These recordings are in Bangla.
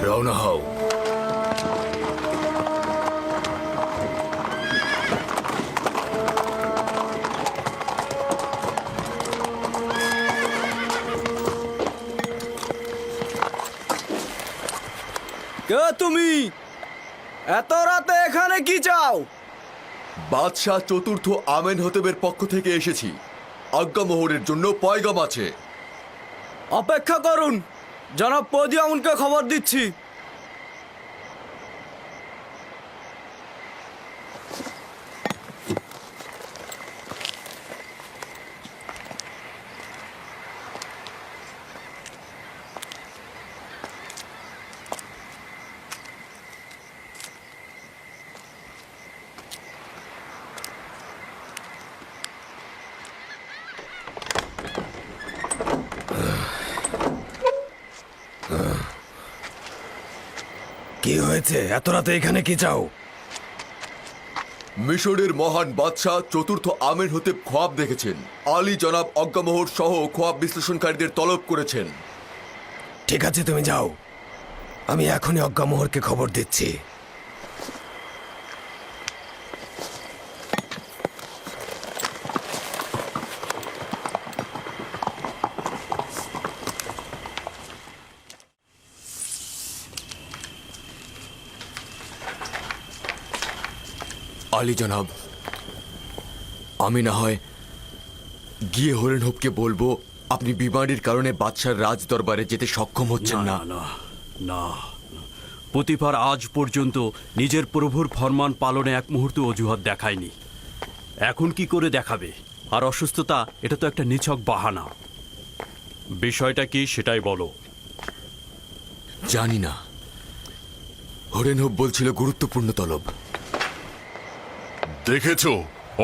রওনা হও। কে তুমি? এত রাতে এখানে কি চাও? বাদশাহ চতুর্থ আমেনহতেবের পক্ষ থেকে এসেছি। আজ্ঞামোহরের জন্য পয়গাম আছে। অপেক্ষা করুন, জনাব পদিয়ামুনকে খবর দিচ্ছি। কি হয়েছে? এত রাতে এখানে কি চাও? মিশরের মহান বাদশাহ চতুর্থ আমেনহতেব খোয়াব দেখেছেন। আলী জনাব অজ্ঞামোহর সহ খোয়াব বিশ্লেষণকারীদের তলব করেছেন। ঠিক আছে, তুমি যাও। আমি এখনই অজ্ঞামোহরকে খবর দিচ্ছি। আলী জনাব, আমি না হয় গিয়ে হরেনহবকে বলবো আপনি বিমারির কারণে বাদশার রাজ দরবারে যেতে সক্ষম হচ্ছেন না। না না, প্রতিবার আজ পর্যন্ত নিজের প্রভুর ফরমান পালনে এক মুহূর্ত অজুহাত দেখায়নি। এখন কি করে দেখাবে? আর অসুস্থতা, এটা তো একটা নিছক বাহানা। বিষয়টা কি সেটাই বলো। জানি না, হরেনহব বলছিল গুরুত্বপূর্ণ তলব। দেখেছো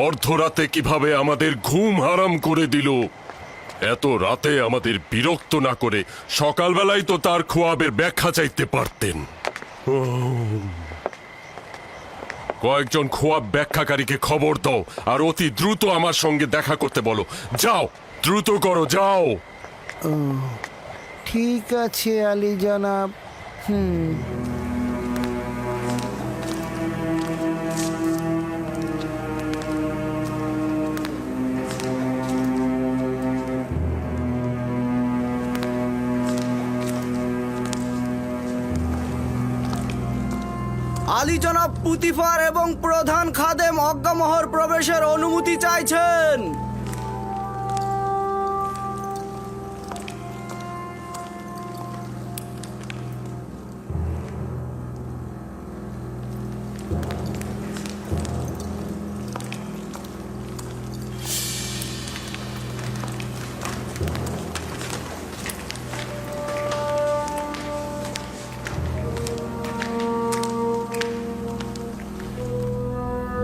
অর্ধরাতে কিভাবে আমাদের ঘুম হারাম করে দিল। এত রাতে আমাদের বিরক্ত না করে সকালবেলায় তো তার খোয়াবের ব্যাখ্যা চাইতে পারতেন। কয়েকজন খোয়াব ব্যাখ্যাকারীকে খবর দাও আর অতি দ্রুত আমার সঙ্গে দেখা করতে বলো। যাও, দ্রুত করো, যাও। ঠিক আছে আলী জনাব। আলী জনাব পুতিফার এবং প্রধান খাদেম অজ্ঞামোহর প্রবেশের অনুমতি চাইছেন।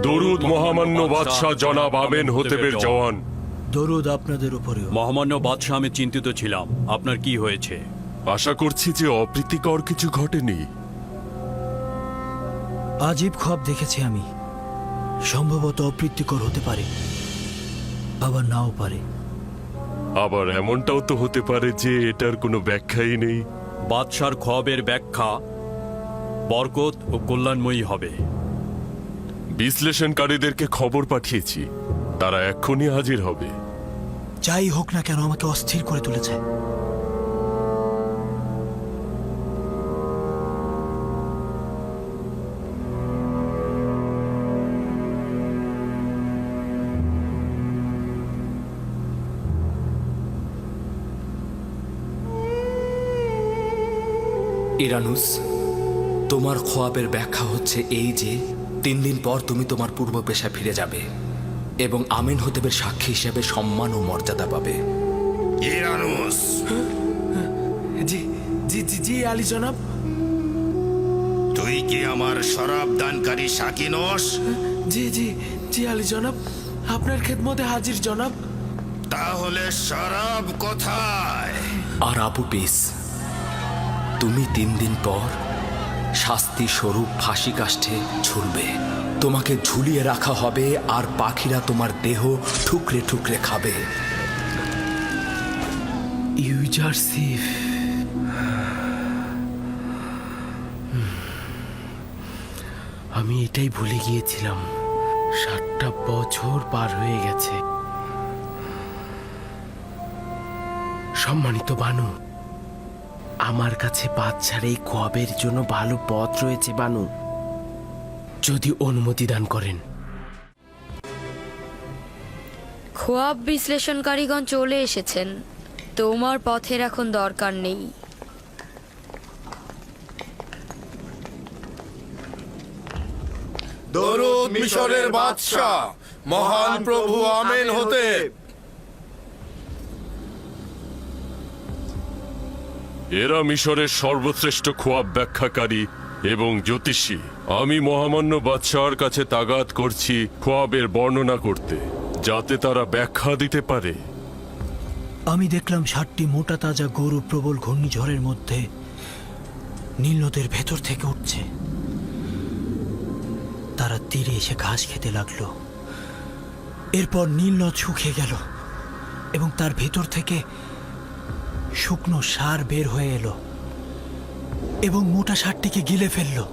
দরুদ মহামান্য বাদশাহ জনাব আমেন হতেবের জওয়ান। দরুদ আপনাদের উপরেও। মহামান্য বাদশাহ, আমি চিন্তিত ছিলাম। আপনার কি হয়েছে? আশা করছি যে অপ্রীতিকর কিছু ঘটেনি। আজীব খোয়াব দেখেছি আমি। সম্ভবত অপ্রীতিকর হতে পারে, আবার নাও পারে। আবার এমনটাও তো হতে পারে যে এটার কোনো ব্যাখ্যাই নেই। বাদশার খোয়াবের ব্যাখ্যা বরকত ও কল্যাণময়ী হবে। বিশ্লেষণকারীদেরকে খবর পাঠিয়েছি, তারা এক্ষুনি হাজির হবে। যাই হোক না কেন, আমাকে অস্থির করে তুলেছে। ইরানুস, তোমার খোয়াবের ব্যাখ্যা হচ্ছে এই যে 3 দিন পর তুমি তোমার পূর্ব পেশায় ফিরে যাবে এবং আমিন হতেবের সাক্ষী হিসেবে সম্মান ও মর্যাদা পাবে। ইরানুস। জি জি জি জি আলী জনাব। তুই কি আমার শরাব দানকারী সাকি নস? জি জি জি আলী জনাব, আপনার খেদমতে হাজির জনাব। তাহলে শরাব কোথায়? আর আবু পিস, তুমি 3 দিন পর শাস্তি স্বরূপ ফাঁসি কাষ্ঠে ঝুলবে। তোমাকে ঝুলিয়ে রাখা হবে আর পাখিরা তোমার দেহ ঠুকরে ঠুকরে খাবে। ইউজারসিফ, আমি এটাই ভুলে গিয়েছিলাম। 7টা বছর পার হয়ে গেছে। সম্মানিত বানু, আমার কাছে বাচ্চার এই খোয়াবের জন্য ভালো পথ রয়েছে বানু, যদি অনুমতি দান করেন। খোয়াব বিশ্লেষণকারীগণ চলে এসেছেন। তোমার পথের এখন দরকার নেই। দরুদ মিশরের বাদশাহ মহান প্রভু আমেনহতেব। এরা মিশরের সর্বশ্রেষ্ঠ খোয়াব ব্যাখ্যাকারী এবং জ্যোতিষী। আমি মহামান্য বাদশাহর কাছে তাগাদ করছি খোয়াবের বর্ণনা করতে, যাতে তারা ব্যাখ্যা দিতে পারে। আমি দেখলাম 7টি মোটা তাজা গরু প্রবল ঘূর্ণিঝড়ের মধ্যে নীল নদের ভেতর থেকে উঠছে। তীরে এসে ঘাস খেতে লাগলো। এরপর নীল নদ শুকিয়ে গেল এবং তার ভেতর থেকে শুকনো সার বের হয়ে এলো এবং মোটা সারটিকে গিলে ফেললো।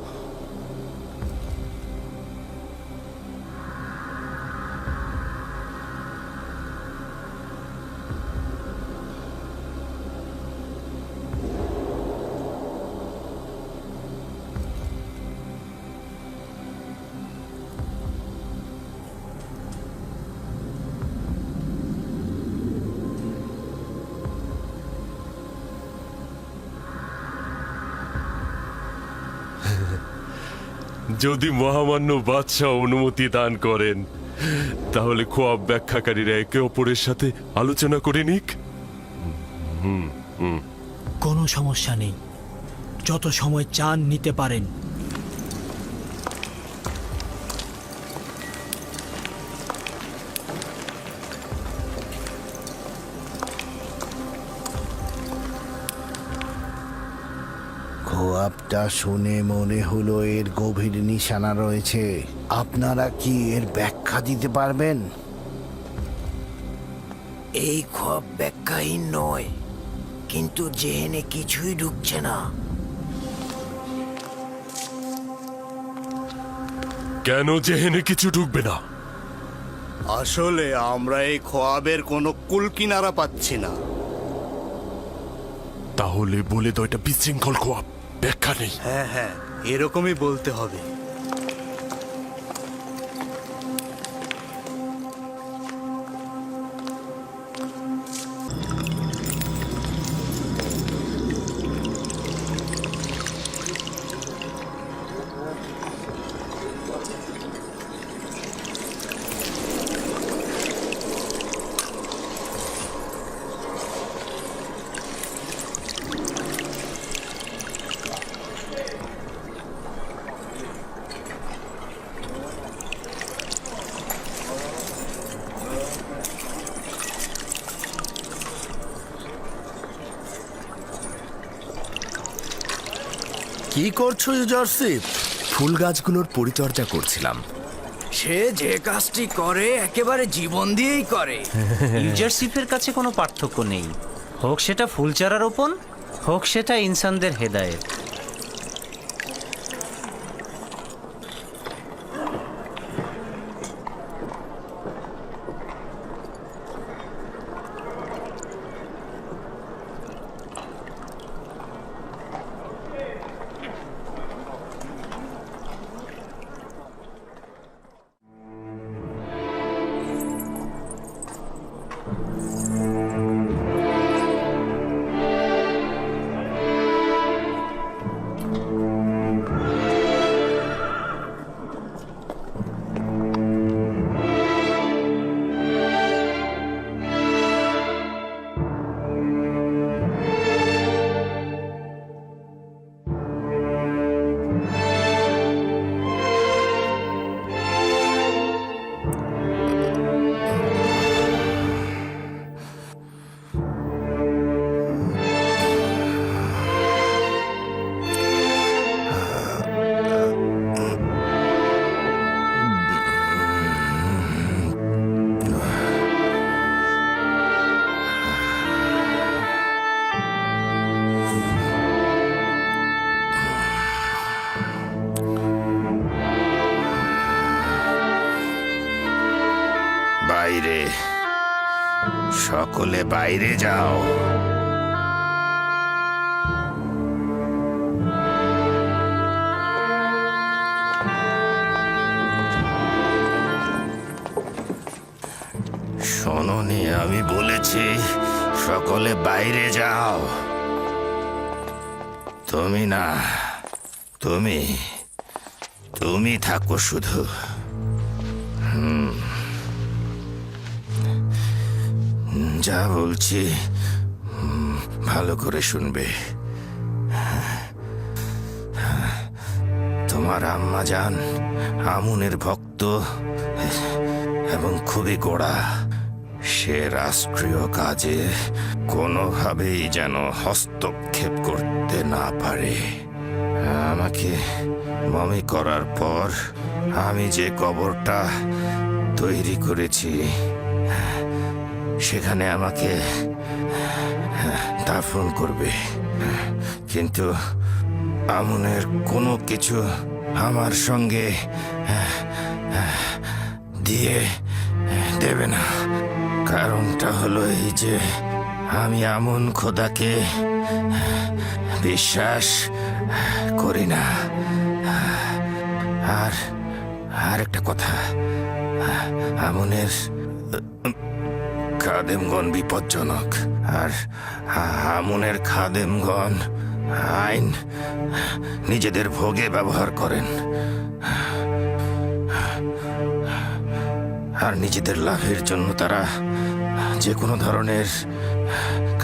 যদি মহামান্য বাদশাহ অনুমতি দান করেন তাহলে খোয়াব ব্যাখ্যাকারীরা একে অপরের সাথে আলোচনা করে নিক। কোনো সমস্যা নেই, যত সময় চান নিতে পারেন। খোয়াবটা শুনে মনে হলো এর গভীর নিশানা রয়েছে। আপনারা কি এর ব্যাখ্যা দিতে পারবেন? এই খোয়াব ব্যাখ্যাহীন নয়, কিন্তু জেহেনে কিছুই ঢুকছে না। কেন জেহেনে কিছু ঢুকবে না? আসলে আমরা এই খোয়াবের কোনো কুল কিনারা পাচ্ছি না। তাহলে বলে দাও এটা বিশৃঙ্খল খোয়াব, ব্যাখ্যা নেই। হ্যাঁ হ্যাঁ, এরকমই বলতে হবে। কি করছো জর্সিপ? ফুল গাছগুলোর পরিচর্যা করছিলাম। সে যে কাজটি করে একেবারে জীবন দিয়েই করে। ইউজারশিপের কাছে কোনো পার্থক্য নেই, হোক সেটা ফুলচারা রোপণ, হোক সেটা ইনসানদের হেদায়েত। বাইরে, সকলে বাইরে যাও। শোনোনি, আমি বলেছি সকলে বাইরে যাও। তুমি না, তুমি থাকো শুধু। যা বলছি ভালো করে শুনবে। তোমার আম্মা জান আমুনের ভক্ত এবং খুবই গোড়া। সে রাষ্ট্রীয় কাজে কোনোভাবেই যেন হস্তক্ষেপ করতে না পারে। আমাকে মমি করার পর আমি যে কবরটা তৈরি করেছি সেখানে আমাকে দাফন করবে, কিন্তু আমনের কোনো কিছু আমার সঙ্গে দিয়ে দেবে না। কারণটা হলো এই যে আমি আমন খোদাকে বিশ্বাস করি না। আর একটা কথা, আমনের খাদেমগণ বিপজ্জনক, আর আমনের খাদেমগণ আইন নিজেদের ভোগে ব্যবহার করেন আর নিজেদের লাভের জন্য তারা যে কোনো ধরনের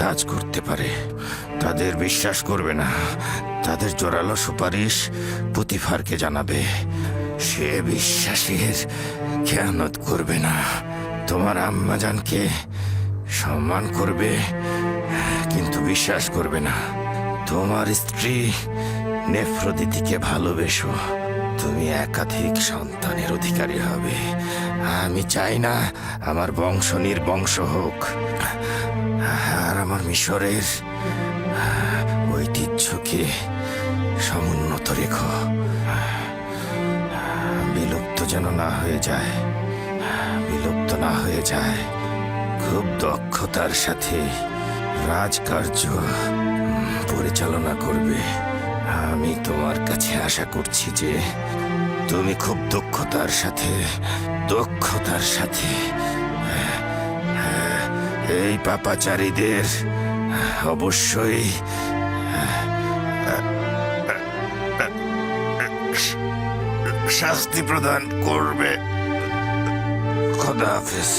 কাজ করতে পারে। তাদের বিশ্বাস করবে না। তাদের জোরালো সুপারিশ পুতিফারকে জানাবে। সে বিশ্বাসের খেয়ানত করবে না। তোমার আম্মাজানকে সম্মান করবে কিন্তু বিশ্বাস করবে না। তোমার স্ত্রী নেফ্রদিতিকে ভালোবেসো। তুমি একাধিক সন্তানের অধিকারী হবে। আমি চাই না আমার বংশ নির্বংশ হোক। আর আমার মিশরের ঐতিহ্যকে সমুন্নত রেখো, বিলুপ্ত যেন না হয়ে যায়, বিলুপ্ত না হয়ে যায়। খুব দক্ষতার সাথে রাজকার্য পরিচালনা করবে। আমি তোমার কাছে আশা করছি যে তুমি খুব দক্ষতার সাথে এই পাপাচারীদের অবশ্যই শাস্তি প্রদান করবে। খোদা হাফেজ।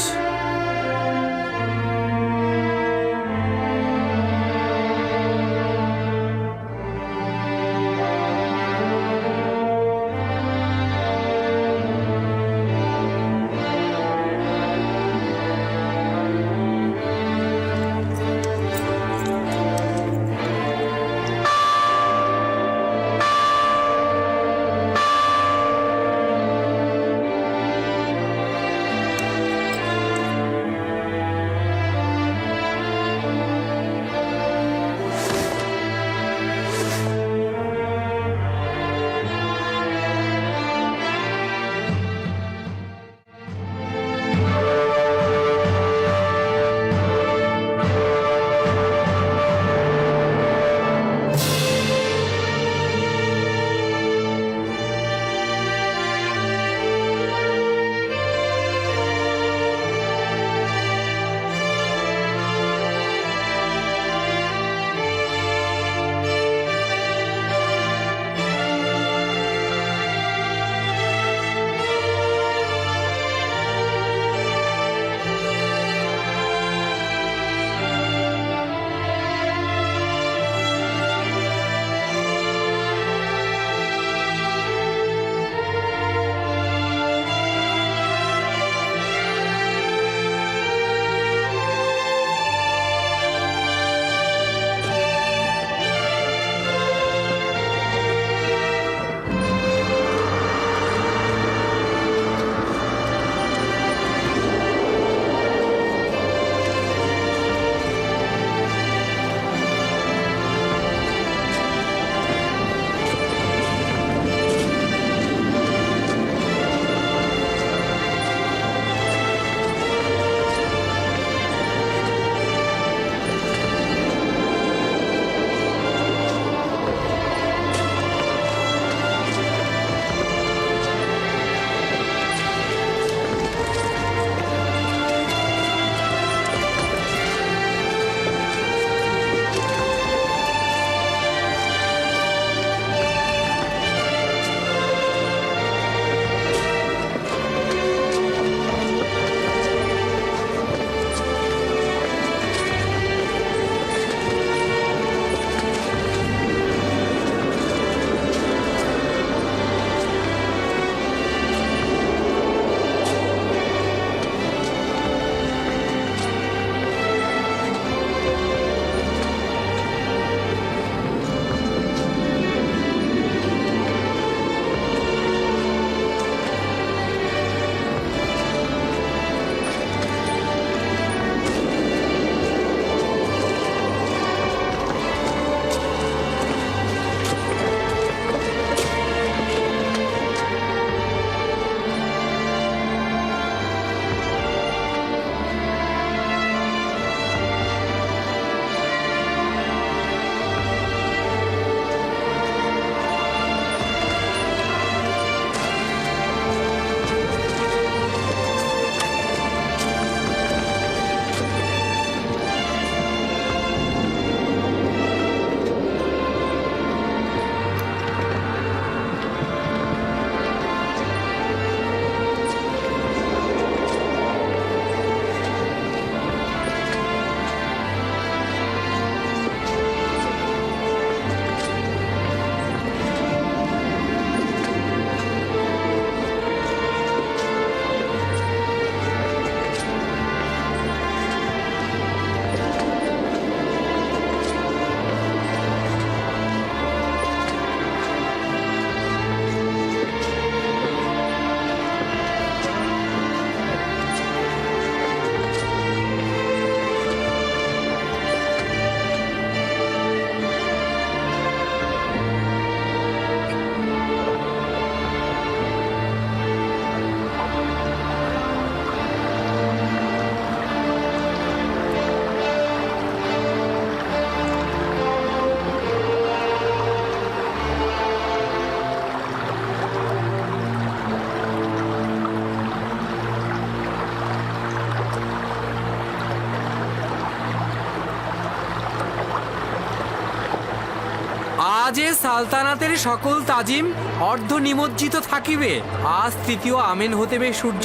আজে সালতানাতের সকল তাজিম অর্ধ নিমজ্জিত থাকিবে। আজ তৃতীয় আমেন হতেবে সূর্য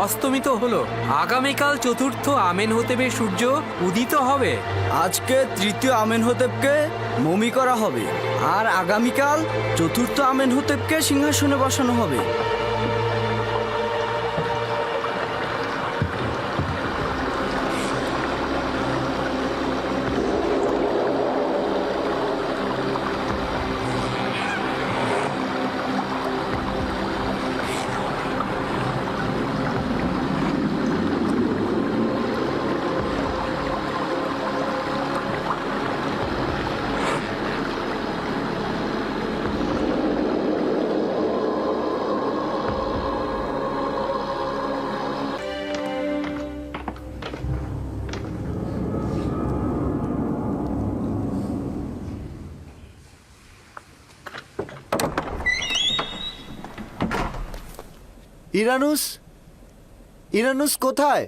অস্তমিত হলো, আগামীকাল চতুর্থ আমেন হতেবে সূর্য উদিত হবে। আজকে তৃতীয় আমেন হতেবকে মমি করা হবে, আর আগামীকাল চতুর্থ আমেন হতেবকে সিংহাসনে বসানো হবে। ইরানুস, ইরানুস কোথায়?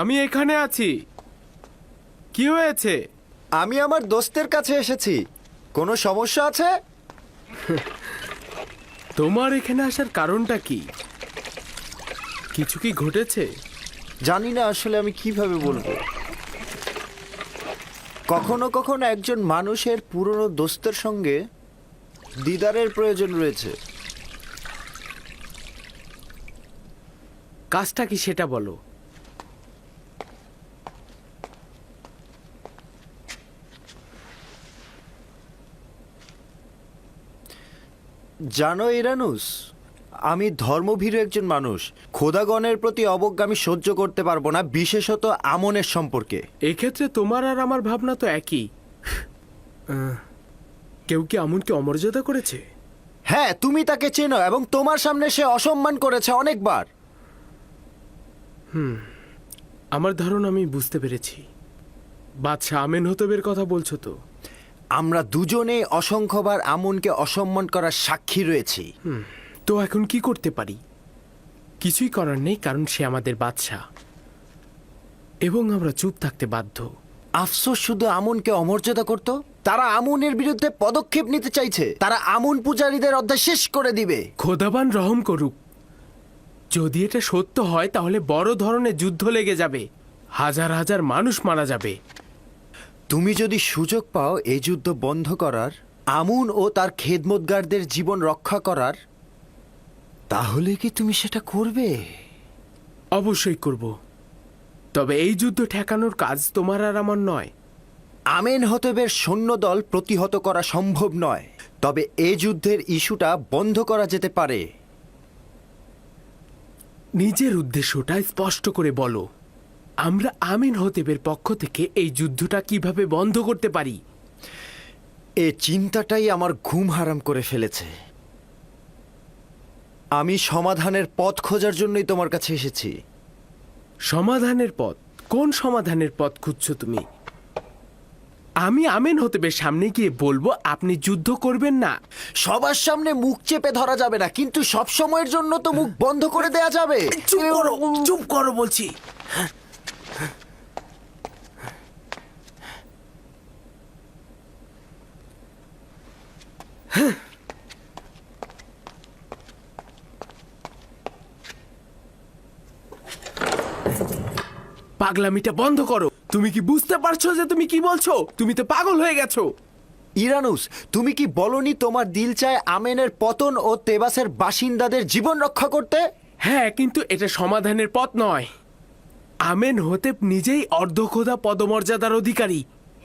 আমি এখানে আছি। কি হয়েছে? আমি আমার দোস্তের কাছে এসেছি। কোনো সমস্যা আছে? তোমার এখানে আসার কারণটা কি? কিছু কি ঘটেছে? জানি না আসলে আমি কিভাবে বলবো। কখনো কখনো একজন মানুষের পুরনো দোস্তের সঙ্গে দিদারের প্রয়োজন রয়েছে। কাজটা কি সেটা বলো। জানো ইরানুস, আমি ধর্মভীরু একজন মানুষ। খোদাগণের প্রতি অবজ্ঞা আমি সহ্য করতে পারবো না, বিশেষত আমনের সম্পর্কে। এক্ষেত্রে তোমার আর আমার ভাবনা তো একই। কেউ কি আমনকে অমর্যাদা করেছে? হ্যাঁ, তুমি তাকে চেনো এবং তোমার সামনে সে অসম্মান করেছে অনেকবার। আমার ধারণা আমি বুঝতে পেরেছি। বাদশাহ আমেন হতবের কথা বলছো তো? আমরা দুজনেই অসংখ্যবার আমনকে অসম্মান করার সাক্ষী রয়েছি। তো এখন কি করতে পারি? কিছুই করার নেই, কারণ সে আমাদের বাদশাহ এবং আমরা চুপ থাকতে বাধ্য। আফসোস শুধু আমনকে অমর্যাদা করত। তারা আমনের বিরুদ্ধে পদক্ষেপ নিতে চাইছে। তারা আমন পূজারীদের অধ্যায় শেষ করে দিবে। খোদাবান রহম করুক। যদি এটা সত্য হয় তাহলে বড় ধরনের যুদ্ধ লেগে যাবে, হাজার হাজার মানুষ মারা যাবে। তুমি যদি সুযোগ পাও এই যুদ্ধ বন্ধ করার, আমুন ও তার খেদমতগারদের জীবন রক্ষা করার, তাহলে কি তুমি সেটা করবে? অবশ্যই করব, তবে এই যুদ্ধ ঠেকানোর কাজ তোমার আর আমার নয়। আমেন হতবের সৈন্যদল প্রতিহত করা সম্ভব নয়, তবে এই যুদ্ধের ইস্যুটা বন্ধ করা যেতে পারে। নিজের উদ্দেশ্যটা স্পষ্ট করে বলো। আমরা আমিন হতেবের পক্ষ থেকে এই যুদ্ধটা কিভাবে বন্ধ করতে পারি? এ চিন্তাটাই আমার ঘুম হারাম করে ফেলেছে। আমি সমাধানের পথ খোঁজার জন্যই তোমার কাছে এসেছি। সমাধানের পথ? কোন সমাধানের পথ খুঁজছো তুমি? আমি আমিন হতেবের সামনে গিয়ে বলবো আপনি যুদ্ধ করবেন না। সবার সামনে মুখ চেপে ধরা যাবে না, কিন্তু সব সময়ের জন্য তো মুখ বন্ধ করে দেয়া যাবে। চুপ করো বলছি। পাগলামিটা বন্ধ করো। তুমি কি বুঝতে পারছো যে তুমি কি বলছো? তুমি তো পাগল হয়ে গেছো। ইরানুস, তুমি কি বলনি তোমার দিল চায় আমেনের পতন ও তেবাসের বাসিন্দাদের জীবন রক্ষা করতে? হ্যাঁ, কিন্তু এটা সমাধানের পথ নয়। আমেন হতেব নিজেই অর্ধখোদা পদমর্যাদার অধিকারী।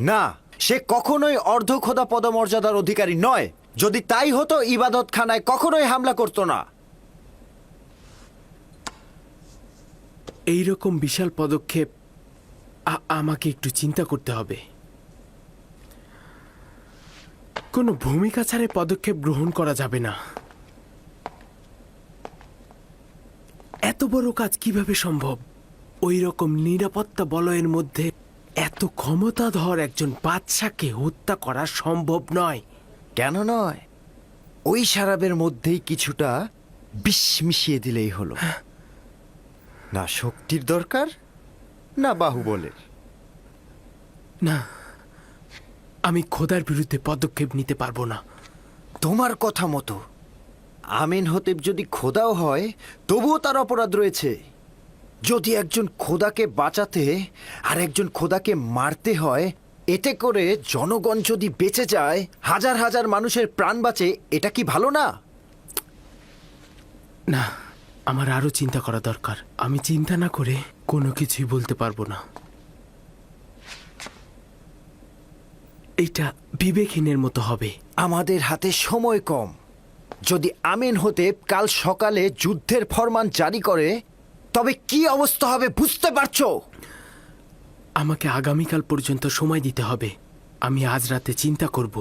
না, সে কখনোই অর্ধখোদা পদমর্যাদার অধিকারী নয়। যদি তাই হতো ইবাদতখানায় কখনোই হামলা করতো না। এইরকম বিশাল পদক্ষেপ আমাকে একটু চিন্তা করতে হবে। কোনো ভূমিকা ছাড়াই পদক্ষেপ গ্রহণ করা যাবে না। এত বড় কাজ কিভাবে সম্ভব? ওই রকম নিরাপত্তা বলয়ের মধ্যে এত ক্ষমতাধর একজন বাদশাকে হত্যা করা সম্ভব নয়। কেন নয়? ওই শারাবের মধ্যেই কিছুটা বিষ মিশিয়ে দিলেই হলো। না শক্তির দরকার, না বাহুবলের। না, আমি খোদার বিরুদ্ধে পদক্ষেপ নিতে পারবো না। তোমার কথা মতো আমেনহোতেপ যদি খোদাও হয় তবুও তার অপরাধ রয়েছে। যদি একজন খোদাকে বাঁচাতে আর একজন খোদাকে মারতে হয়, এতে করে জনগণ যদি বেঁচে যায়, হাজার হাজার মানুষের প্রাণ বাঁচে, এটা কি ভালো না? না, আমার আরো চিন্তা করা দরকার। আমি চিন্তা না করে কোনো কিছুই বলতে পারবো না। এটা বিবেকহীনের মতো হবে। আমাদের হাতে সময় কম। যদি আমেনহোতেপ কাল সকালে যুদ্ধের ফরমান জারি করে, তবে কি অবস্থা হবে বুঝতে পারছো? আমাকে আগামীকাল পর্যন্ত সময় দিতে হবে। আমি আজ রাতে চিন্তা করব।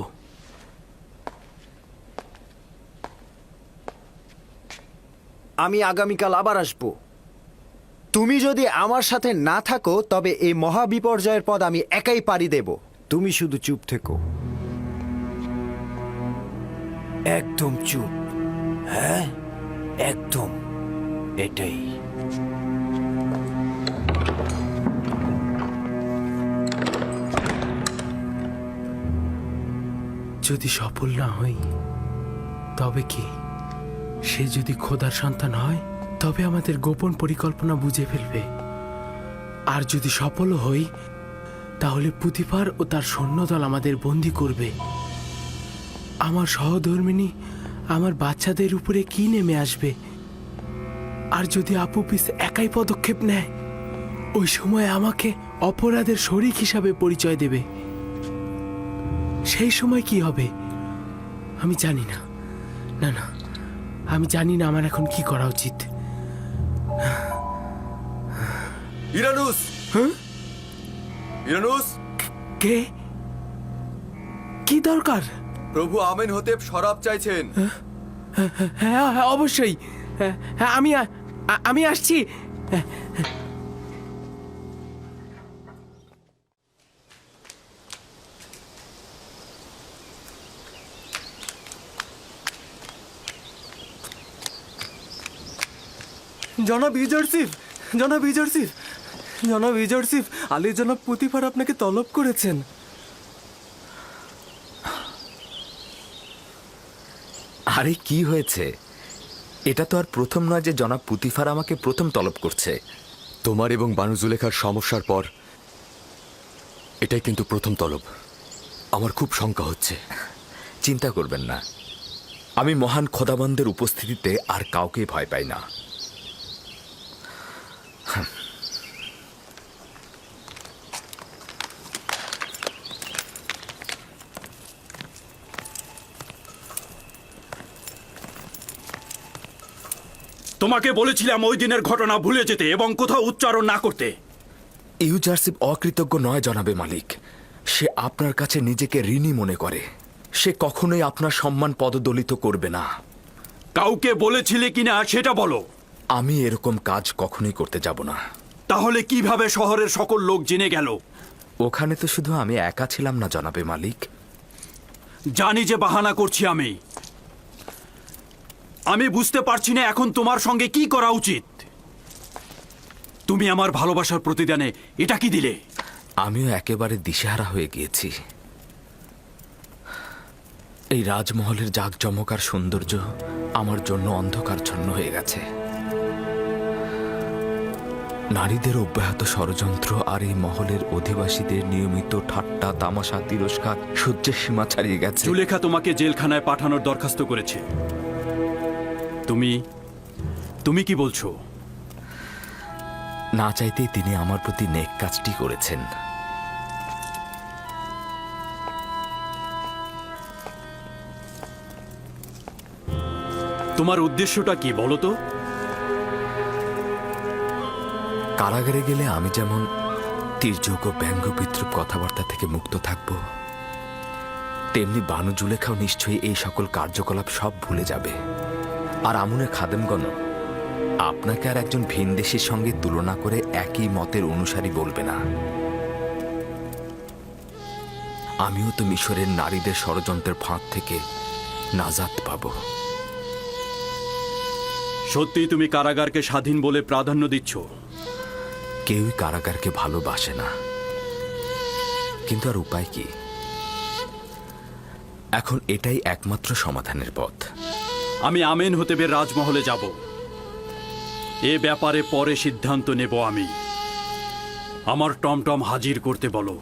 আমি আগামীকাল আবার আসব। তুমি যদি আমার সাথে না থাকো তবে এই মহাবিপর্যয়ের পদ আমি একাই পাড়ি দেব। তুমি শুধু চুপ থেকো, একদম চুপ। হ্যাঁ, একদম, এটাই। যদি সফল না হই তবে কি? সে যদি খোদার সন্তান হয় তবে আমাদের গোপন পরিকল্পনা বুঝে ফেলবে। আর যদি সফল হই তাহলে পুতিফার ও তার সৈন্যদল আমাদের বন্দী করবে। আমার সহধর্মিনী আমার বাচ্চাদের উপরে কি নেমে আসবে? আর যদি আপুপিস একাই পদক্ষেপ নেয়, ওই সময় আমাকে অপরাধের শরিক হিসাবে পরিচয় দেবে। সেই সময় কি হবে আমি জানি না। না না, আমি জানি না আমার এখন কি করা উচিত। ইরানুস! হ্যাঁ? ইরানুস! কে? কি দরকার? প্রভু আমেনহোতেপ শরাব চাইছেন। হ্যাঁ হ্যাঁ, অবশ্যই। হ্যাঁ, হ্যাঁ, আমি আসছি। জনাব ইজারসিফ, জনাব ইজারসিফ, জনাব ইজারসিফ, আলী জনাব পুতিফার আপনাকে তলব করেছেন। আরে কি হয়েছে? এটা তো আর প্রথম নয় যে জনাব পুতিফার আমাকে প্রথম তলব করছে। তোমার এবং বানু জুলেখার সমস্যার পর এটাই কিন্তু প্রথম তলব। আমার খুব শঙ্কা হচ্ছে। চিন্তা করবেন না, আমি মহান খোদাবন্দের উপস্থিতিতে আর কাউকে ভয় পাই না। তোমাকে বলেছিলাম ওই দিনের ঘটনা ভুলে যেতে এবং কোথাও উচ্চারণ না করতে। ইউজারশিপ অকৃতজ্ঞ নয় জনাবে মালিক। সে আপনার কাছে নিজেকে ঋণী মনে করে। সে কখনোই আপনার সম্মান পদদলিত করবে না। কাউকে বলেছিলে কিনা সেটা বলো। আমি এরকম কাজ কখনোই করতে যাব না। তাহলে কিভাবে শহরের সকল লোক জেনে গেল? ওখানে তো শুধু আমি একা ছিলাম না জনাবে মালিক। জানি যে বাহানা করছি আমি বুঝতে পারছি না এখন তোমার সঙ্গে কি করা উচিত। তুমি আমার ভালোবাসার প্রতিদানে এটা কি দিলে? আমিও একেবারে দিশেহারা হয়ে গিয়েছি। এই রাজমহলের জাঁকজমক আর সৌন্দর্য আমার জন্য অন্ধকারচ্ছন্ন হয়ে গেছে। নারীদের অব্যাহত ষড়যন্ত্র আর এই মহলের অধিবাসীদের নিয়মিত ঠাট্টা তামাশা তিরস্কার সহ্যের সীমা ছাড়িয়ে গেছে। জুলেখা তোমাকে জেলখানায় পাঠানোর দরখাস্ত করেছে। তুমি কি বলছো? না চাইতেই তিনি আমার প্রতি নেক কাজটি করেছেন। তোমার উদ্দেশ্যটা কি বলো তো? কারাগারে গেলে আমি যেমন তীর্যক ও ব্যঙ্গ বিদ্রুপ কথাবার্তা থেকে মুক্ত থাকব, তেমনি বানু জুলেখাও নিশ্চয়ই এই সকল কার্যকলাপ সব ভুলে যাবে। আর আমুনের খাদেমগণ আপনাকে আর একজন ভিনদেশীর সঙ্গে তুলনা করে একই মতের অনুসারী বলবে না। আমিও তো মিশরের নারীদের ষড়যন্ত্রের ফাঁদ থেকে নাজাত পাব। সত্যি তুমি কারাগারকে স্বাধীন বলে প্রাধান্য দিচ্ছ? কেউই কারাগারকে ভালোবাসে না, কিন্তু আর উপায় কি? এখন এটাই একমাত্র সমাধানের পথ। আমি আমেন হতেবের রাজমহলে যাব। এ ব্যাপারে পরে সিদ্ধান্ত নেব আমি। আমার টমটম হাজির করতে বলো।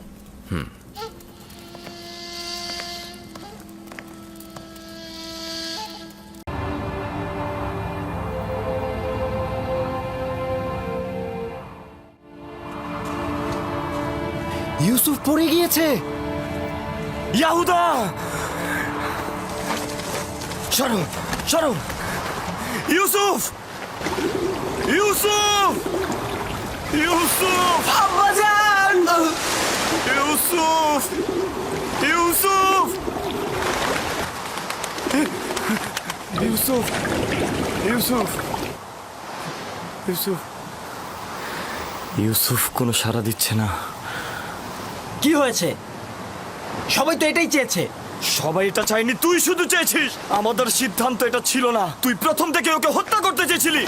ইউসুফ পড়ে গিয়েছে। ইয়াহুদা, সরো সরো। ইউসুফ, ইউসুফ, ইউসুফ, আব্বাজান, ইউসুফ, ইউসুফ, ইউসুফ, ইউসুফ, ইউসুফ। ইউসুফ কোনো সাড়া দিচ্ছে না। কি হয়েছে? সবাই তো এটাই চেয়েছে। সবাই এটা চায়নি, তুই শুধু চেয়েছিস। আমাদের সিদ্ধান্ত এটা ছিল না। তুই প্রথম থেকে ওকে হত্যা করতে চেয়েছিলি।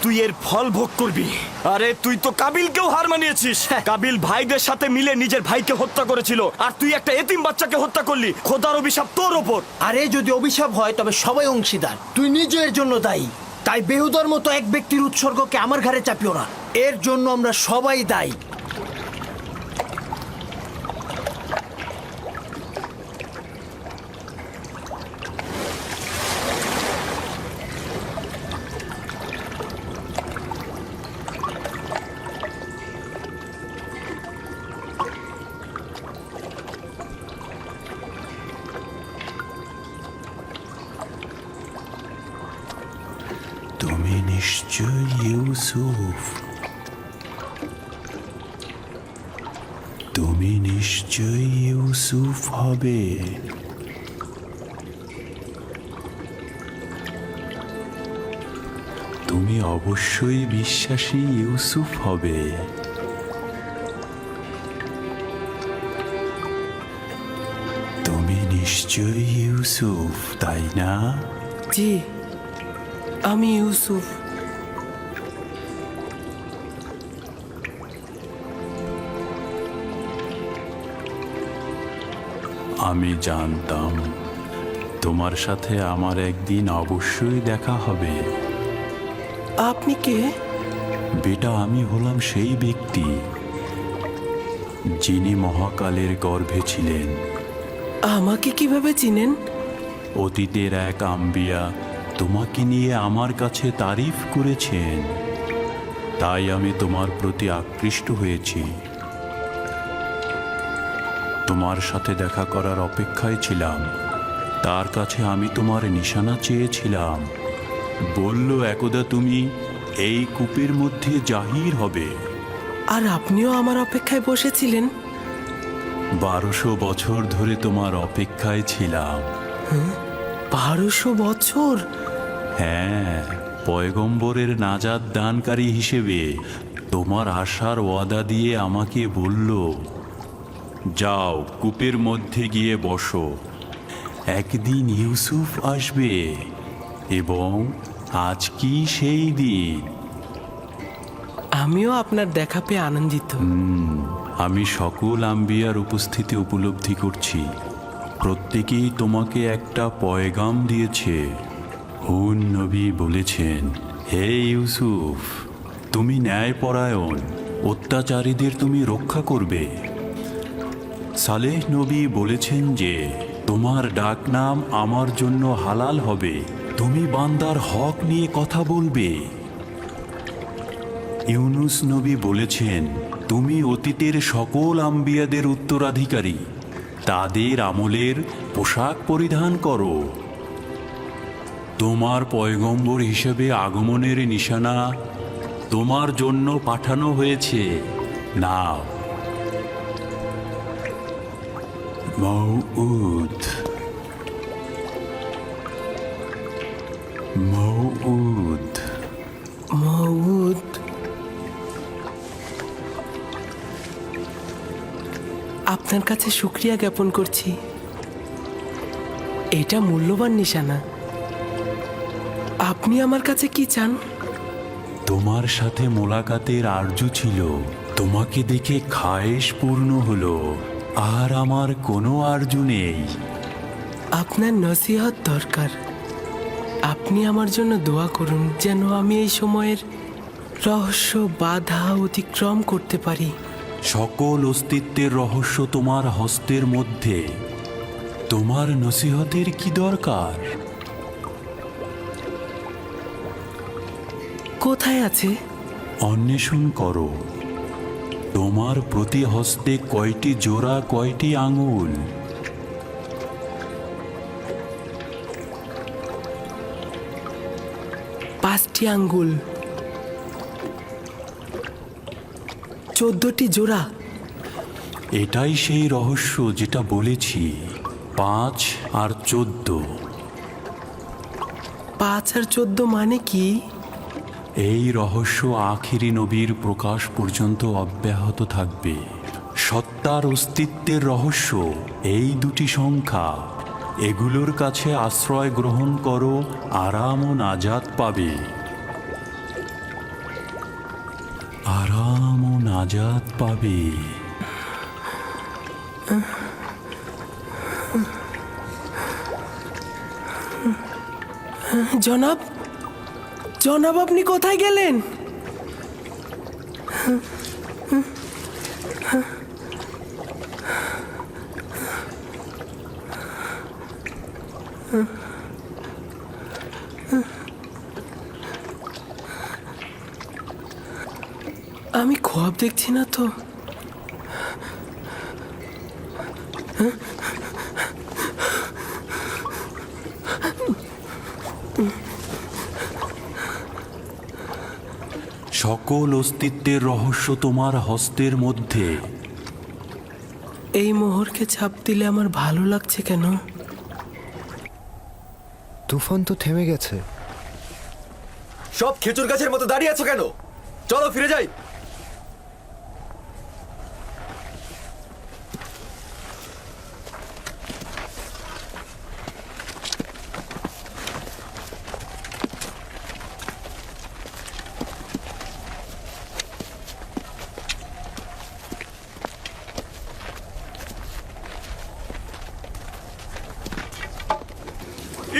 তুই এর ফল ভোগ করবি। আরে তুই তো কাবিলকেও হার মানিয়েছিস। কাবিল ভাইদের সাথে মিলে নিজের ভাইকে হত্যা করেছিল, আর তুই একটা এতিম বাচ্চাকে হত্যা করলি। খোদার অভিশাপ তোর ওপর। আরে যদি অভিশাপ হয় তবে সবাই অংশীদার। তুই নিজের জন্য দায়ী। তাই বেহুদার মতো এক ব্যক্তির উৎসর্গকে আমার ঘাড়ে চাপিও না। এর জন্য আমরা সবাই দায়ী। তুমি নিশ্চয় ইউসুফ। তুমি নিশ্চয় ইউসুফ হবে। তুমি অবশ্যই বিশ্বাসী ইউসুফ হবে। তুমি নিশ্চয় ইউসুফ, তাই না? জি, আমি ইউসুফ। আমি জানতাম তোমার সাথে আমার একদিন অবশ্যই দেখা হবে। আপনি কে? বেটা, আমি হলাম সেই ব্যক্তি যিনি মহাকালের গর্ভে ছিলেন। আমাকে কিভাবে চিনেন? অতীতের এক আম্বিয়া তোমাকে নিয়ে আমার কাছে তারিফ করেছেন, তাই আমি তোমার প্রতি আকৃষ্ট হয়েছি। তোমার সাথে দেখা করার অপেক্ষায় ছিলাম। তার কাছে আমি তোমার নিশানা চেয়েছিলাম। বলল, একদা তুমি এই কূপের মধ্যে জাহির হবে। আর আপনিও আমার অপেক্ষায় বসেছিলেন। 1200 বছর ধরে তোমার অপেক্ষায় ছিলাম। 1200 বছর? হ্যাঁ, পয়গম্বরের নাজাত দানকারী হিসেবে তোমার আশার ওয়াদা দিয়ে আমাকে বলল, যাও কূপের মধ্যে গিয়ে বসো, একদিন ইউসুফ আসবে এবং আজ কি সেই দিন। আমিও আপনার দেখা পেয়ে আনন্দিত। আমি সকল আম্বিয়ার উপস্থিতি উপলব্ধি করছি। প্রত্যেকেই তোমাকে একটা পয়গাম দিয়েছে। হুন নবী বলেছেন, হে ইউসুফ, তুমি ন্যায়পরায়ণ, অত্যাচারীদের তুমি রক্ষা করবে। সালেহ নবী বলেছেন যে তোমার ডাকনাম আমার জন্য হালাল হবে, তুমি বান্দার হক নিয়ে কথা বলবে। ইউনুস নবী বলেছেন, তুমি অতীতের সকল আম্বিয়াদের উত্তরাধিকারী, তাদের আমলের পোশাক পরিধান করো। তোমার পয়গম্বর হিসেবে আগমনের নিশানা তোমার জন্য পাঠানো হয়েছে। নাও। মউউদ, মউউদ, মউদ। আপনার কাছে শুকরিয়া জ্ঞাপন করছি। এটা মূল্যবান নিশানা। আপনি আমার কাছে কি চান? তোমার সাথে মোলাকাতের আরজু ছিল, তোমাকে দেখে খায়েশ পূর্ণ হলো। আর আমার কোনো আরজু নেই। আপনার নসিহত দরকার। আপনি আমার জন্য দোয়া করুন যেন আমি এই সময়ের রহস্য বাধা অতিক্রম করতে পারি। সকল অস্তিত্বের রহস্য তোমার হস্তের মধ্যে। তোমার নসিহতের কি দরকার? কোথায় আছে? অন্বেষণ করো। তোমার প্রতি হস্তে কয়টি জোড়া, কয়টি আঙুল? পাঁচটি আঙ্গুল, 14টি জোড়া। এটাই সেই রহস্য যেটা বলেছি, 5 আর 14। 5 আর 14 মানে কি? এই রহস্য আখিরি নবীর প্রকাশ পর্যন্ত অব্যাহত থাকবে। সত্তার অস্তিত্বের রহস্য এই দুটি সংখ্যা। এগুলোর কাছে আশ্রয় গ্রহণ করো, আরাম ও নাজাত পাবে। আরাম ও নাজাত পাবে। জনাব, জনাব আপনি কোথায় গেলেন? আমি খোয়াব দেখছি না তো। সকল অস্তিত্বের রহস্য তোমার হস্তের মধ্যে। এই মোহরকে ছাপ দিলে আমার ভালো লাগছে কেন? তুফান তো থেমে গেছে। সব খেজুর গাছের মতো দাঁড়িয়ে আছো কেন? চলো ফিরে যাই।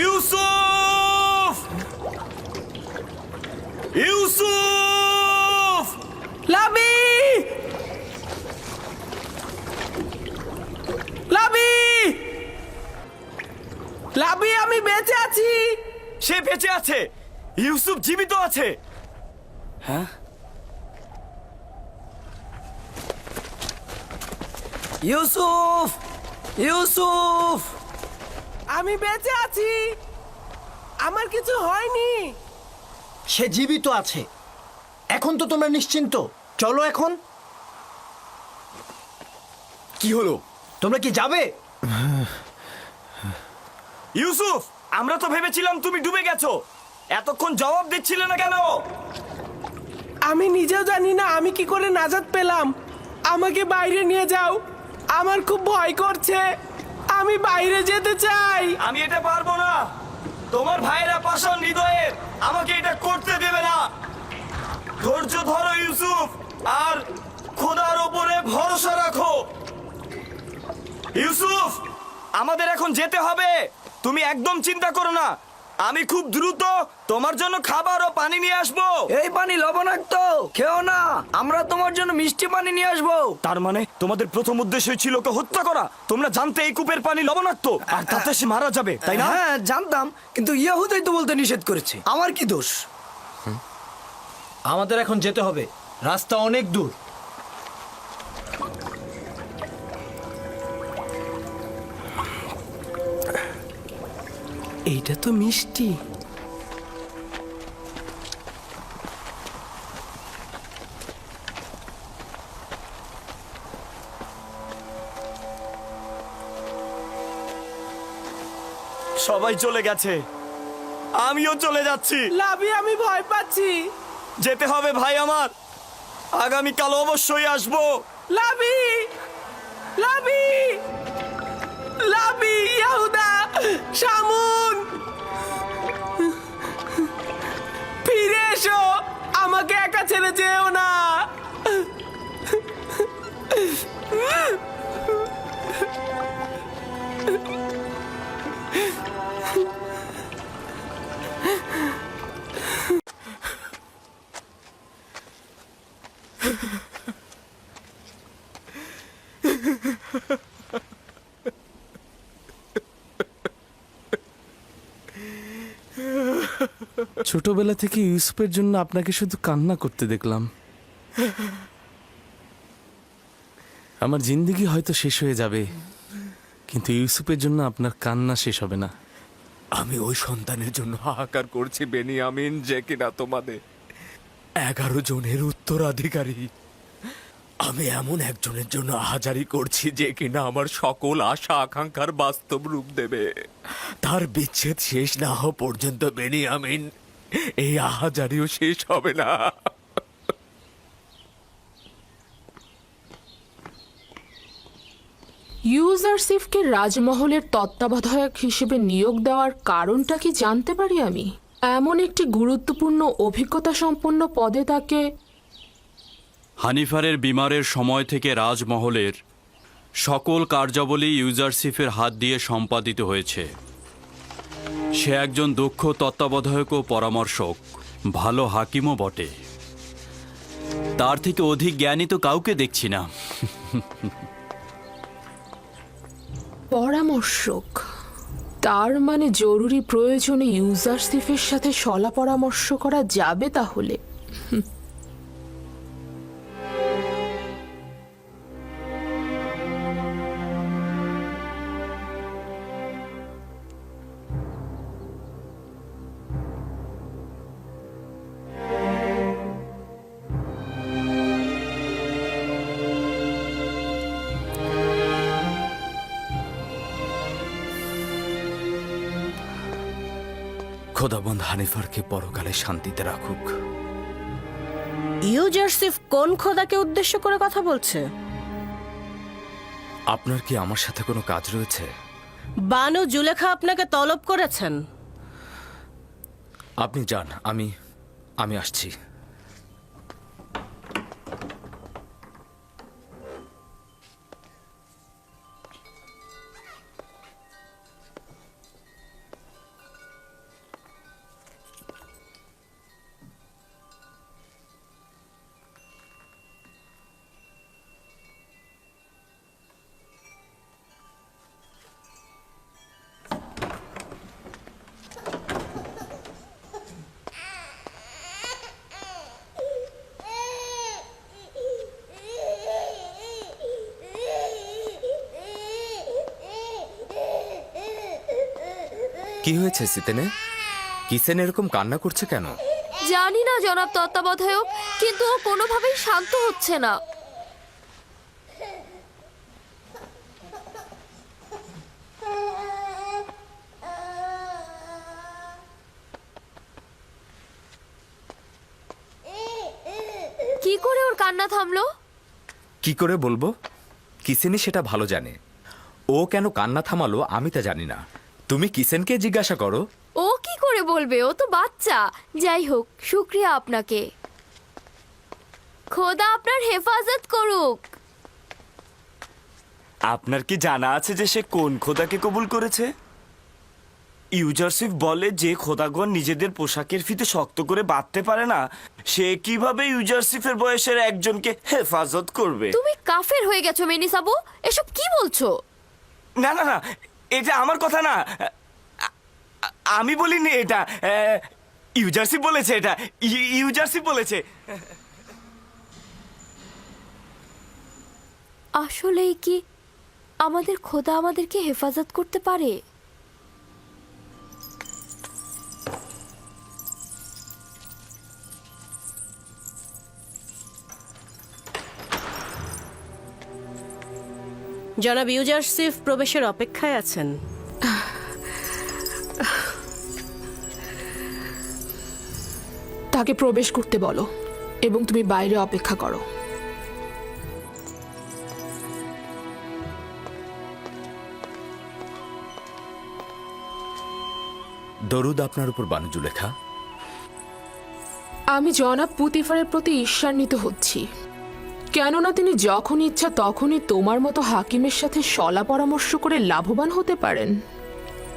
ইউসুফ! ইউসুফ! লাবি! লাবি! লাবি, আমি বেঁচে আছি। সে বেঁচে আছে। ইউসুফ জীবিত আছে। হ্যাঁ? ইউসুফ! ইউসুফ! আমি বেঁচে আছি, আমার কিছু হয়নি। সে জীবিত আছে। এখন তো তোমরা নিশ্চিন্ত। চলো এখন। কি হলো? তোমরা কি যাবে? ইউসুফ, আমরা তো ভেবেছিলাম তুমি ডুবে গেছো। এতক্ষণ জবাব দিচ্ছিলে না কেন? আমি নিজেও জানি না আমি কি করে নাজাত পেলাম। আমাকে বাইরে নিয়ে যাও, আমার খুব ভয় করছে। আমি বাইরে যেতে চাই। আমি এটা পারবো না। তোমার ভাইয়েরা পাষাণ হৃদয়ের, আমাকে এটা করতে দেবে না। ধৈর্য ধরো ইউসুফ, আর খোদার ওপরে ভরসা রাখো। ইউসুফ, আমাদের এখন যেতে হবে। তুমি একদম চিন্তা করো না। আমি খুব দ্রুত তোমার জন্য খাবার ও পানি নিয়ে আসবো। এই পানি লবণাক্ত, খেও না। আমরা তোমার জন্য মিষ্টি পানি নিয়ে আসবো। তার মানে তোমাদের প্রথম উদ্দেশ্যই ছিল ওকে হত্যা করা। তোমরা জানতে এই কূপের পানি লবণাক্ত, আর তাতে সে মারা যাবে, তাই না? হ্যাঁ জানতাম, কিন্তু ইয়াহুদাই তো বলতে নিষেধ করেছে। আমার কি দোষ? আমাদের এখন যেতে হবে। রাস্তা অনেক দূর। এইটা তো মিষ্টি। সবাই চলে গেছে, আমিও চলে যাচ্ছি। লাবি, আমি ভয় পাচ্ছি। যেতে হবে ভাই আমার। আগামীকাল অবশ্যই আসবো। লাবি! লাবি! লাবি! ইয়াহুদা! শামুন! ফিরে এসো, আমাকে একা ছেড়ে যেও না। ছোটবেলা থেকে ইউসুফের জন্য আপনাকে শুধু কান্না করতে দেখলাম। আমার জিন্দেগি হয়তো শেষ হয়ে যাবে, কিন্তু ইউসুফের জন্য আপনার কান্না শেষ হবে না। আমি ওই সন্তানের জন্য হাহাকার করছি বেনিয়ামিন, যে কিনা তোমাদের 11 জনের উত্তরাধিকারী। আমি এমন একজনের জন্য আহাজারি করছি যে কিনা আমার সকল আশা আকাঙ্ক্ষার বাস্তব রূপ দেবে। তার বিচ্ছেদ শেষ না হওয়া পর্যন্ত বেনিয়ামিন, এই আহাজারিও শেষ হবে না। ইউজারসিফকে রাজমহলের তত্ত্বাবধায়ক হিসেবে নিয়োগ দেওয়ার কারণটা কি জানতে পারি আমি? এমন একটি গুরুত্বপূর্ণ অভিজ্ঞতা সম্পন্ন পদে তাকে হানিফারের বিমারের সময় থেকে রাজমহলের সকল কার্যাবলী ইউজারসিফের হাত দিয়ে সম্পাদিত হয়েছে। সে একজন দক্ষ তত্ত্বাবধায়ক ও পরামর্শক, ভালো হাকিমও বটে। তার থেকে অধিক জ্ঞানী তো কাউকে দেখছি না। পরামর্শক, তার মানে জরুরি প্রয়োজনে ইউজারসিফের সাথে শলা পরামর্শ করা যাবে তাহলে। খোদাবন্দ হানিফারকে পরকালে শান্তিতে রাখুক। ইউজারসিফ কোন খোদাকে উদ্দেশ্য করে কথা বলছে? আপনার কি আমার সাথে কোনো কাজ রয়েছে? বানু জুলেখা আপনাকে তলব করেছেন। আপনি যান, আমি আসছি। কি হয়েছে সিতেনে? কিসেন এরকম কান্না করছে কেন? জানি না জনাব তত্ত্বাবধায়ক, কিন্তু ও কোনোভাবেই শান্ত হচ্ছে না। কি করে ওর কান্না থামলো? কি করে বলবো? কিসেনই সেটা ভালো জানে। ও কেন কান্না থামালো আমি তা জানি না। তুমি কিসেনকে জিজ্ঞাসা করো। ও কি করে বলবে? ও তো বাচ্চা। যাই হোক, শুক্রিয়া আপনাকে। খোদা আপনার হেফাজত করুক। আপনার কি জানা আছে যে সে কোন খোদাকে কবুল করেছে? ইউজারসিফ বলে যে খোদাগণ নিজেদের পোশাকের ফিতে শক্ত করে বাঁধতে পারে না, সে কিভাবে ইউজারসিফের বয়সের একজনকে হেফাজত করবে? তুমি কাফের হয়ে গেছো মেনিসাবু, এসব কি বলছো? না না না, এটা আমার কথা না। আমি বলিনি এটা, ইউজারসিফ বলেছে। এটা ইউজারসিফ বলেছে। আসলেই কি আমাদের খোদা আমাদেরকে হেফাজত করতে পারে? জনাব ইউজারসিফ প্রবেশের অপেক্ষায় আছেন। তাকে প্রবেশ করতে বলো এবং তুমি বাইরে অপেক্ষা করো। দরুদ আপনার উপর বানু জুলেখা। আমি জনাব পুতিফারের প্রতি ঈর্ষান্বিত হচ্ছি, কেননা তিনি যখন ইচ্ছা তখনই তোমার মতো হাকিমের সাথে শলা পরামর্শ করে লাভবান হতে পারেন,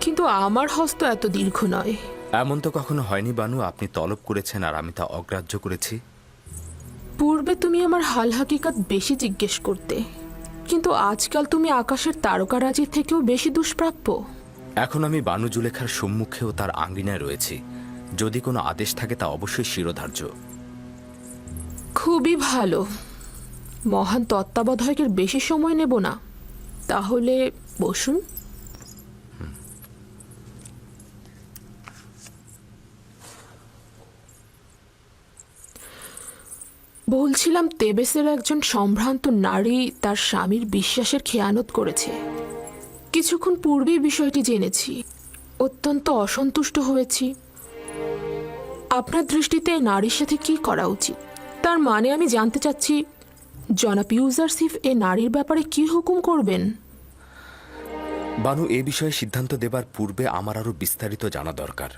কিন্তু আমার হস্ত এত দীর্ঘ নয়। এমন তো কখনো হয়নি বানু, আপনি তলব করেছেন আর আমি তা অগ্রাহ্য করেছি। পূর্বে তুমি আমার হাল হাকিকাত বেশি জিজ্ঞেস করতে, কিন্তু আজকাল তুমি আকাশের তারকারাজির থেকেও বেশি দুষ্প্রাপ্য। এখন আমি বানু জুলেখার সম্মুখেও তার আঙ্গিনায় রয়েছি। যদি কোনো আদেশ থাকে তা অবশ্যই শিরোধার্য। খুবই ভালো। মহান তত্ত্বাবধায়কের বেশি সময় নেব না, তাহলে বসুন। বলছিলাম, তেবেসের একজন সম্ভ্রান্ত নারী তার স্বামীর বিশ্বাসের খেয়ানত করেছে। কিছুক্ষণ পূর্বেই বিষয়টি জেনেছি। অত্যন্ত অসন্তুষ্ট হয়েছি। আপনার দৃষ্টিতে নারীর সাথে কি করা উচিত? তার মানে আমি জানতে চাচ্ছি, জনাব ইউজারসিফ এ নারীর ব্যাপারে কি হুকুম করবেন? বানু, এ বিষয়ে সিদ্ধান্ত দেবার পূর্বে আমার আরো বিস্তারিত জানা দরকার।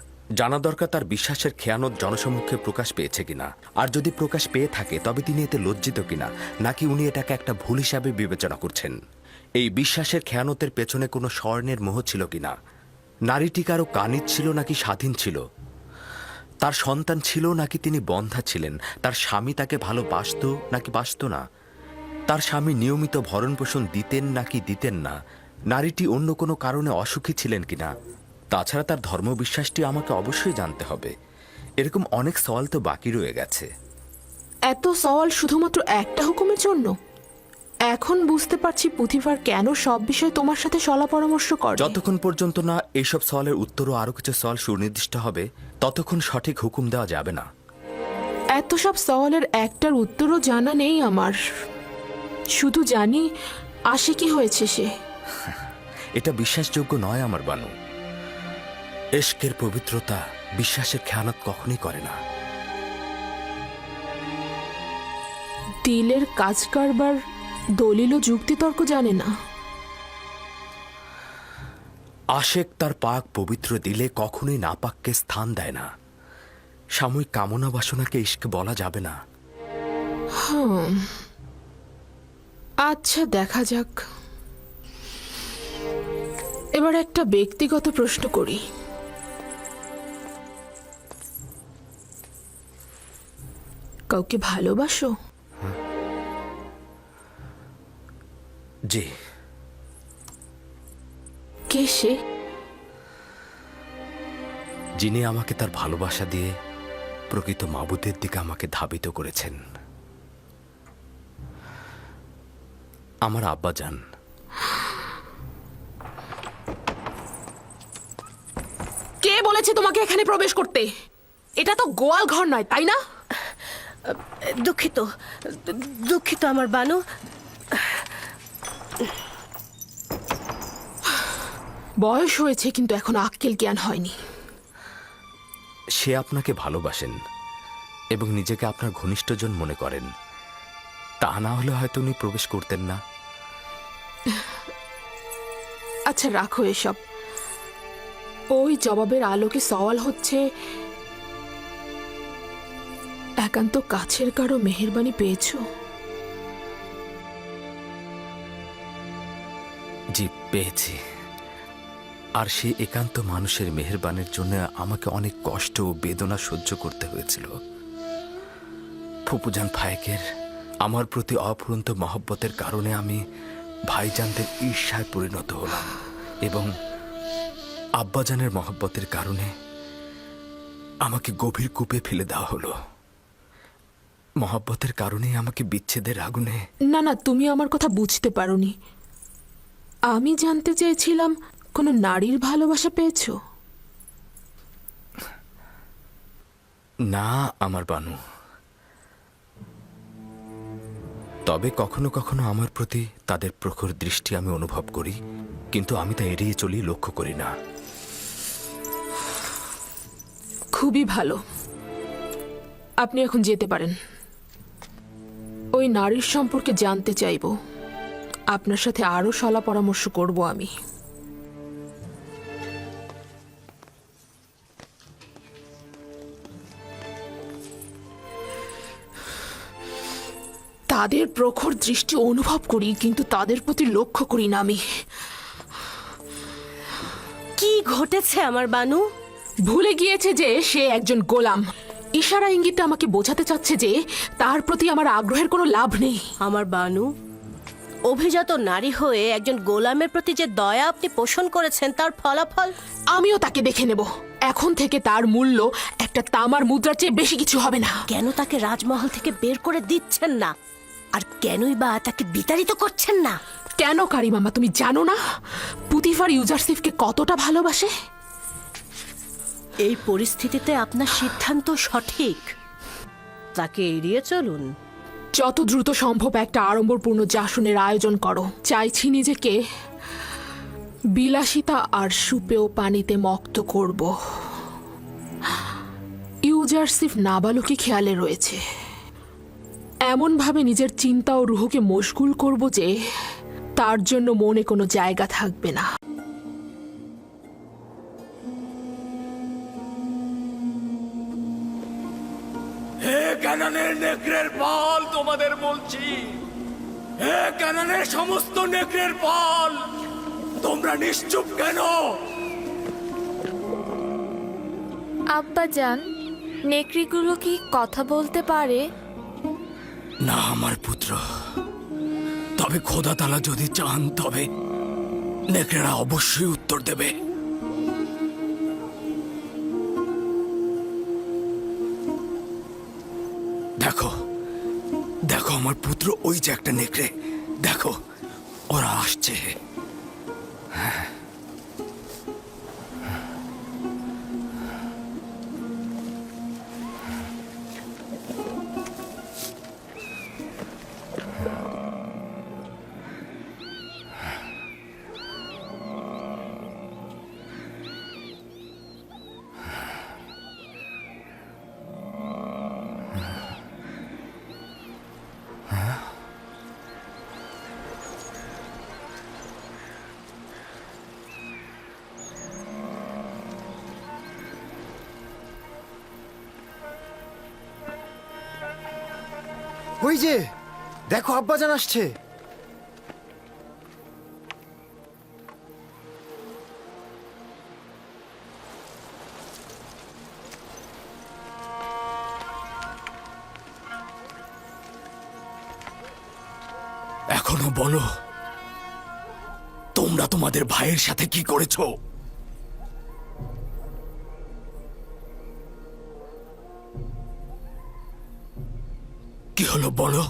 তার বিশ্বাসের খেয়ানত জনসম্মুখে প্রকাশ পেয়েছে কিনা, আর যদি প্রকাশ পেয়ে থাকে তবে তিনি এতে লজ্জিত কিনা, নাকি উনি এটাকে একটা ভুল হিসাবে বিবেচনা করছেন। এই বিশ্বাসের খেয়ানতের পেছনে কোনো স্বর্ণের মোহ ছিল কিনা, নারীটি কারো কানিজ ছিল নাকি স্বাধীন ছিল, তার সন্তান ছিল নাকি তিনি বন্ধা ছিলেন, তার স্বামী তাকে ভালোবাসত নাকি বাসত না, তার স্বামী নিয়মিত ভরণ পোষণ দিতেন নাকি দিতেন না, নারীটি অন্য কোনো কারণে অসুখী ছিলেন কিনা। তাছাড়া তার ধর্মবিশ্বাসটি আমাকে অবশ্যই জানতে হবে। এরকম অনেক সওয়াল তো বাকি রয়ে গেছে। এত সওয়াল শুধুমাত্র একটা হুকুমের জন্য? এখন বুঝতে পারছি পুথিফার কেন সব বিষয়ে তোমার সাথে সলা পরামর্শ করে। যতক্ষণ পর্যন্ত না এইসব সওয়ালের উত্তর ও আরো কিছু সওয়াল সুনির্দিষ্ট হবে, ততক্ষণ সঠিক হুকুম দেওয়া যাবে না। এত সব সওয়ালের একটার উত্তরও জানা নেই আমার। শুধু জানি আসে কি হয়েছে সে। এটা বিশ্বাসযোগ্য নয় আমার বানু। এশকের পবিত্রতা বিশ্বাসের খেয়ানত কখনই করে না। দিলের কাজ কারবার দলিল ও যুক্তিতর্ক জানে না। আশেক তার পাক পবিত্র দিলে কখনোই নাপাককে স্থান দেয় না। সাময়িক কামনা বাসনাকে ইশক বলা যাবে না। আচ্ছা, দেখা যাক। এবার একটা ব্যক্তিগত প্রশ্ন করি। কাউকে ভালোবাসো? জি। কে সে? যিনি আমাকে তার ভালোবাসা দিয়ে প্রকৃত মাবুদের দিকে আমাকে ধাবিত করেছেন। আমার আব্বাজান। কে বলেছে তোমাকে এখানে প্রবেশ করতে? এটা তো গোয়াল ঘর নয়, তাই না? দুঃখিত দুঃখিত আমার বানু। বয়স হয়েছে কিন্তু এখন আক্কেল জ্ঞান হয়নি। সে আপনাকে ভালোবাসেন এবং নিজেকে আপনার ঘনিষ্ঠজন মনে করেন। তা না হলে হয়তো উনি প্রবেশ করতেন না। আচ্ছা, রাখো এসব। ওই জবাবের আলোকে সওয়াল হচ্ছে, একান্ত কাছের কারো মেহেরবানি পেয়েছো? জি, পেয়েছি। আর সেই একান্ত মানুষের মেহেরবানির জন্য আমাকে অনেক কষ্ট ও বেদনা সহ্য করতে হয়েছিল। ফুপুজান ফায়েকের আমার প্রতি অফুরন্ত মহব্বতের কারণে আমি ভাইজানদের ঈর্ষায় পরিণত হলাম, এবং আব্বাজানের মহব্বতের কারণে আমাকে গভীর কূপে ফেলে দেওয়া হলো। মহব্বতের কারণেই আমাকে বিচ্ছেদের আগুনে। না না, তুমি আমার কথা বুঝতে পারোনি। আমি জানতে চেয়েছিলাম, কোনো নারীর ভালোবাসা পেয়েছো? না আমার বানু। তবে কখনো কখনো আমার প্রতি তাদের প্রখর দৃষ্টি আমি অনুভব করি, কিন্তু আমি তা এড়িয়ে চলি, লক্ষ্য করি না। খুবই ভালো, আপনি এখন যেতে পারেন। ওই নারীর সম্পর্কে জানতে চাইব। আপনার সাথে আরো সলা পরামর্শ করব আমি। তাদের প্রখর দৃষ্টি অনুভব করি, কিন্তু তাদের প্রতি লক্ষ্য করি না আমি। কি ঘটেছে আমার বানু? ভুলে গিয়েছে যে সে একজন গোলাম। ইশারা ইঙ্গিতে আমাকে বোঝাতে চাচ্ছে যে তার প্রতি আমার আগ্রহের কোনো লাভ নেই। আমার বানু, অভিজাত নারী হয়ে একজন গোলামের প্রতি যে দয়া আপনি পোষণ করেছেন তার ফলাফল। আমিও তাকে দেখে নেব। এখন থেকে তার মূল্য একটা তামার মুদ্রার চেয়ে বেশি কিছু হবে না। কেন তাকে রাজমহল থেকে বের করে দিচ্ছেন না, আর কেনই বা তাকে বিতাড়িত করছেন না? কেন কারি মামা, তুমি জানো না পুতিফার ইউজারসিফকে কতটা ভালোবাসে? এই পরিস্থিতিতে আপনার সিদ্ধান্ত সঠিক, তাকে এড়িয়ে চলুন। যত দ্রুত সম্ভব একটা আড়ম্বরপূর্ণ জাসনের আয়োজন করো। চাইছি নিজেকে বিলাসিতা আর সুপেয় পানিতে মক্ত করব। ইউজারসিফ নাবালকই খেয়ালে রয়েছে। এমনভাবে নিজের চিন্তা ও রুহকে মশগুল করব যে তার জন্য মনে কোনো জায়গা থাকবে না। হে কানানের নেকড়ের পাল, তোমাদের বলছি, হে কানানের সমস্ত নেকড়ের পাল, তোমরা নিশ্চুপ কেন? আব্বাজান, নেকড়িগুলো কি কথা বলতে পারে? না আমার পুত্র, তবে খোদা তালা যদি চান তবে নেকড়েরা অবশ্যই উত্তর দেবে। দেখো দেখো আমার পুত্র, ওই যে একটা নেকড়ে, দেখো ওরা আসছে। ওই যে দেখো আব্বাজান আসছে। এখনো বলো, তোমরা তোমাদের ভাইয়ের সাথে কি করেছো? কি হলো বলো?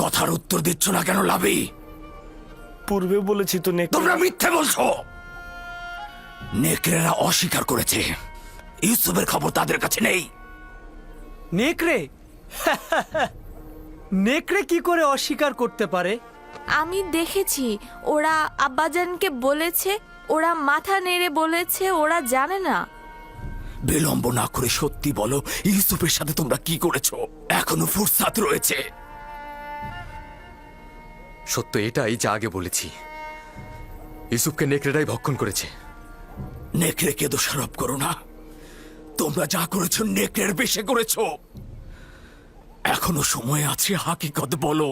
কথার উত্তর দিচ্ছ না কেন লাভি? পূর্বে বলেছি তো তোমরা মিথ্যে বলছো। নেকড়েরা অস্বীকার করেছে, ইউসুফের খবর তাদের কাছে নেই। নেকড়ে? নেকড়ে কি করে অস্বীকার করতে পারে? আমি দেখেছি, ওরা আব্বাজানকে বলেছে, ওরা মাথা নেড়ে বলেছে ওরা জানে না। বিলম্ব না করে সত্যি বলো, ইউসুফের সাথে তোমরা কি করেছো? এখনো ফুরসাত রয়েছে। সত্য এটাই যা আগে বলেছি, ইউসুফকে নেকড়েরাই ভক্ষণ করেছে। নেকড়েকে দোষারোপ করো না, তোমরা যা করেছো নেকড়ের বেশে করেছো। এখনো সময় আছে, হাকিকত বলো।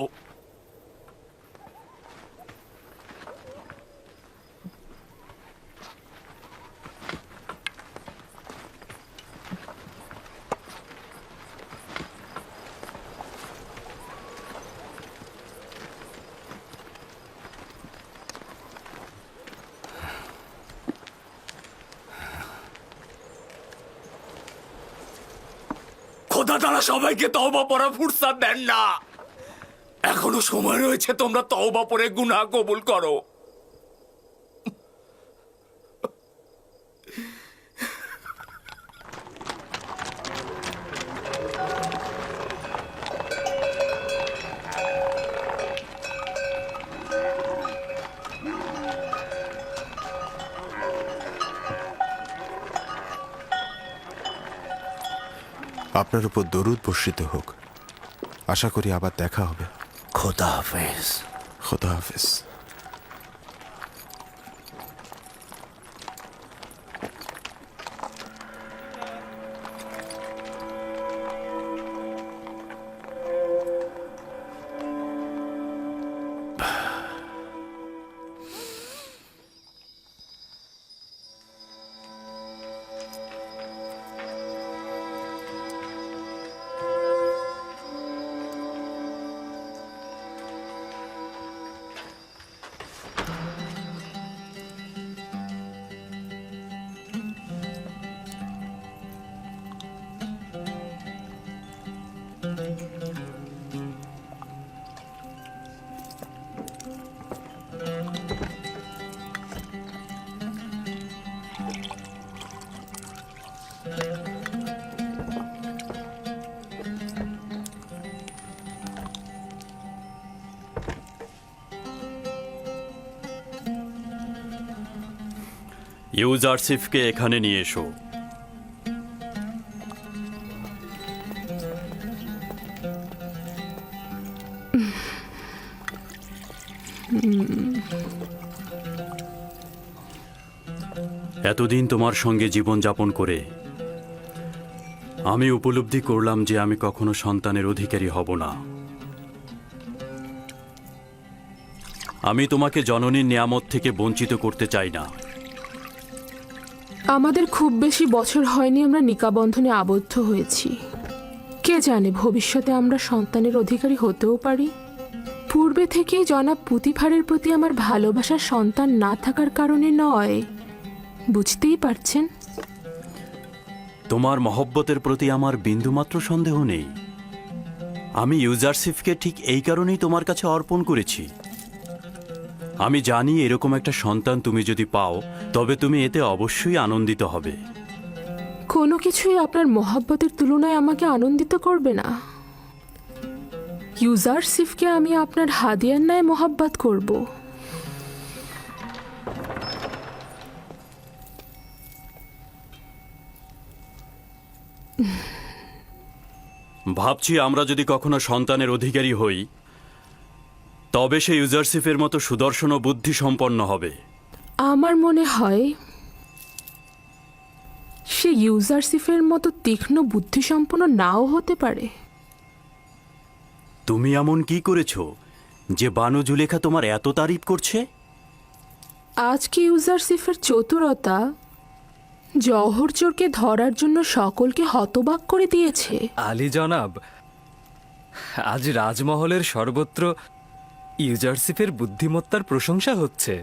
খোদা তারা সবাইকে তওবা পড়া ফুরসাত দেন না। এখনো সময় রয়েছে, তোমরা তওবা পড়ে গুনাহ কবুল করো। আপনার উপর দরুদ বর্ষিত হোক। আশা করি আবার দেখা হবে। খোদা হাফেজ। খোদা হাফেজ। ইউজারসিফকে এখানে নিয়ে এসো। এতদিন তোমার সঙ্গে জীবনযাপন করে আমি উপলব্ধি করলাম যে আমি কখনো সন্তানের অধিকারী হব না। আমি তোমাকে জননীর নিয়ামত থেকে বঞ্চিত করতে চাই না। আমাদের খুব বেশি বছর হয়নি আমরা নিকাবন্ধনে আবদ্ধ হয়েছি। কে জানে ভবিষ্যতে আমরা সন্তানের অধিকারী হতেও পারি। পূর্বে থেকেই জনাব পুতিফারের প্রতি আমার ভালোবাসার সন্তান না থাকার কারণে নয়, বুঝতেই পারছেন। তোমার মহব্বতের প্রতি আমার বিন্দুমাত্র সন্দেহ নেই। আমি ইউজারসিফকে ঠিক এই কারণেই তোমার কাছে অর্পণ করেছি। আমি জানি এরকম একটা সন্তান তুমি যদি পাও তবে তুমি এতে অবশ্যই আনন্দিত হবে। কোনো কিছুই আপনার মহব্বতের তুলনায় আমাকে আনন্দিত করবে না। ইউজারসিফকে আমি আপনার হাদিয়ার ন্যায় মহব্বত করব। ভাবছি আমরা যদি কখনো সন্তানের অধিকারী হই তবে সে ইউজারসিফের মতো সুদর্শন ও বুদ্ধি সম্পন্ন হবে। আমার মনে হয় সে ইউজারসিফের মতো তীক্ষ্ণ বুদ্ধিসম্পন্ন নাও হতে পারে। তুমি এমন কি করেছো যে বানু জুলেখা তোমার এত তারিফ করছে? আজকে ইউজারসিফের চতুরতা জওহরচোরকে ধরার জন্য সকলকে হতবাক করে দিয়েছে। আলী জনাব, আজ রাজমহলের সর্বত্র ইউজারসিফের বুদ্ধিমত্তার প্রশংসা হচ্ছে।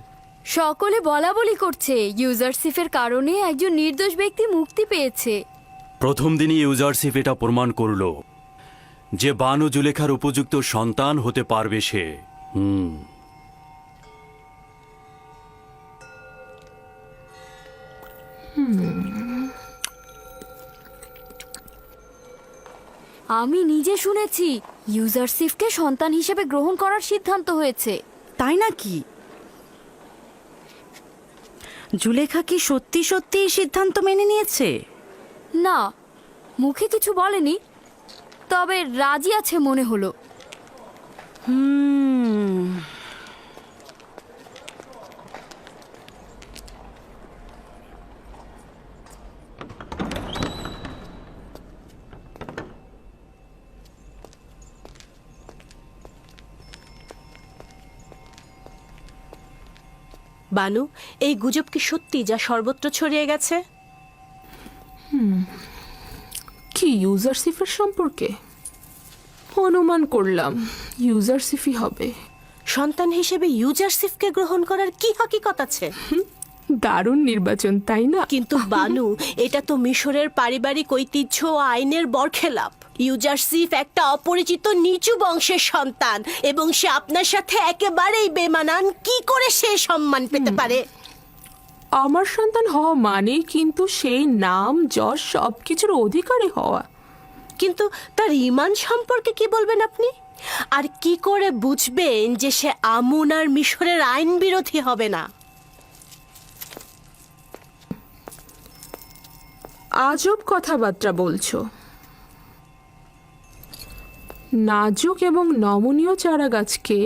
সকলে বলা বলি করছে ইউজারসিফের কারণে একজন নির্দোষ ব্যক্তি মুক্তি পেয়েছে। প্রথম দিনই ইউজারসিফ এটা প্রমাণ করল যে বানু জুলেখার উপযুক্ত সন্তান হতে পারবে সে। আমি নিজে শুনেছি ইউজারসিফকে সন্তান হিসেবে গ্রহণ করার সিদ্ধান্ত হয়েছে। তাই নাকি? জুলেখা কি সত্যি সত্যি এই সিদ্ধান্ত মেনে নিয়েছে? না, মুখে কিছু বলেনি, তবে রাজি আছে মনে হলো। বানু, এই গুজব কি সত্যি যা সর্বত্র ছড়িয়ে গেছে? কি ইউজারসিফের সম্পর্কে? অনুমান করলাম ইউজারসিফই হবে। সন্তান হিসেবে ইউজারসিফকে গ্রহণ করার কি হকিকত আছে? দারুণ নির্বাচন, তাই না? কিন্তু বানু, এটা তো মিশরের পারিবারিক ঐতিহ্য ও আইনের বরখেলাপ। ইউজারসিফ একটা অপরিচিত নিচু বংশের সন্তান এবং সে আপনার সাথে একেবারেই বেমানান। কি করে সে সম্মান পেতে পারে? আমার সন্তান হওয়া মানে কিন্তু সেই নাম যশ সবকিছুর অধিকারী হওয়া। কিন্তু তার ঈমান সম্পর্কে কি বলবেন আপনি? আর কি করে বুঝবেন যে সে আমুন আর মিশরের আইন বিরোধী হবে না? আজব কথাবার্তা বলছো। নাজুক এবং নমনীয় চারা গাছকে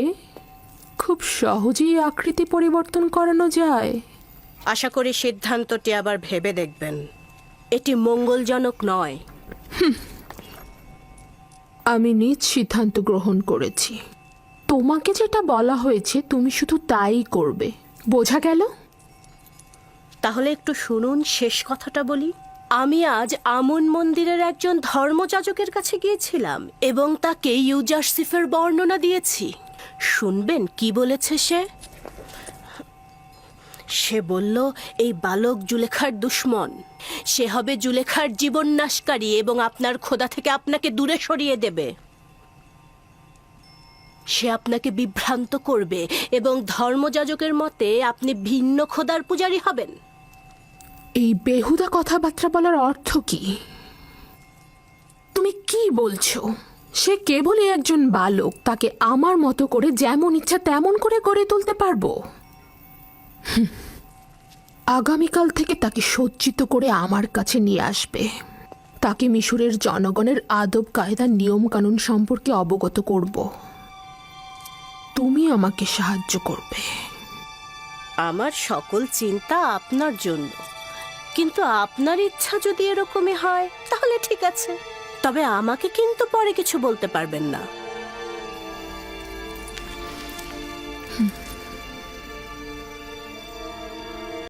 খুব সহজেই আকৃতি পরিবর্তন করানো যায়। আশা করি সিদ্ধান্তটি আবার ভেবে দেখবেন। এটি মঙ্গলজনক নয়। আমি নিজ সিদ্ধান্ত গ্রহণ করেছি। তোমাকে যেটা বলা হয়েছে তুমি শুধু তাই করবে, বোঝা গেল? তাহলে একটু শুনুন, শেষ কথাটা বলি। আমি আজ আমুন মন্দিরের একজন ধর্মযাজকের কাছে গিয়েছিলাম এবং তাকে ইউজারসিফের বর্ণনা দিয়েছি। শুনবেন কি বলেছে সে? সে বলল এই বালক জুলেখার দুশ্মন। সে হবে জুলেখার জীবন নাশকারী এবং আপনার খোদা থেকে আপনাকে দূরে সরিয়ে দেবে। সে আপনাকে বিভ্রান্ত করবে এবং ধর্মযাজকের মতে আপনি ভিন্ন খোদার পূজারী হবেন। এই বেহুদা কথাবার্তা বলার অর্থ কি? তুমি কি বলছো? সে কেবলই একজন বালক, তাকে আমার মতো করে যেমন ইচ্ছা তেমন করে গড়ে তুলতে পারবো। আগামীকাল থেকে তাকে সজ্জিত করে আমার কাছে নিয়ে আসবে। তাকে মিশরের জনগণের আদব কায়দা নিয়ম কানুন সম্পর্কে অবগত করব। তুমি আমাকে সাহায্য করবে। আমার সকল চিন্তা আপনার জন্য, কিন্তু আপনার ইচ্ছা যদি এরকমই হয় তাহলে ঠিক আছে। তবে আমাকে কিন্তু পরে কিছু বলতে পারবেন না।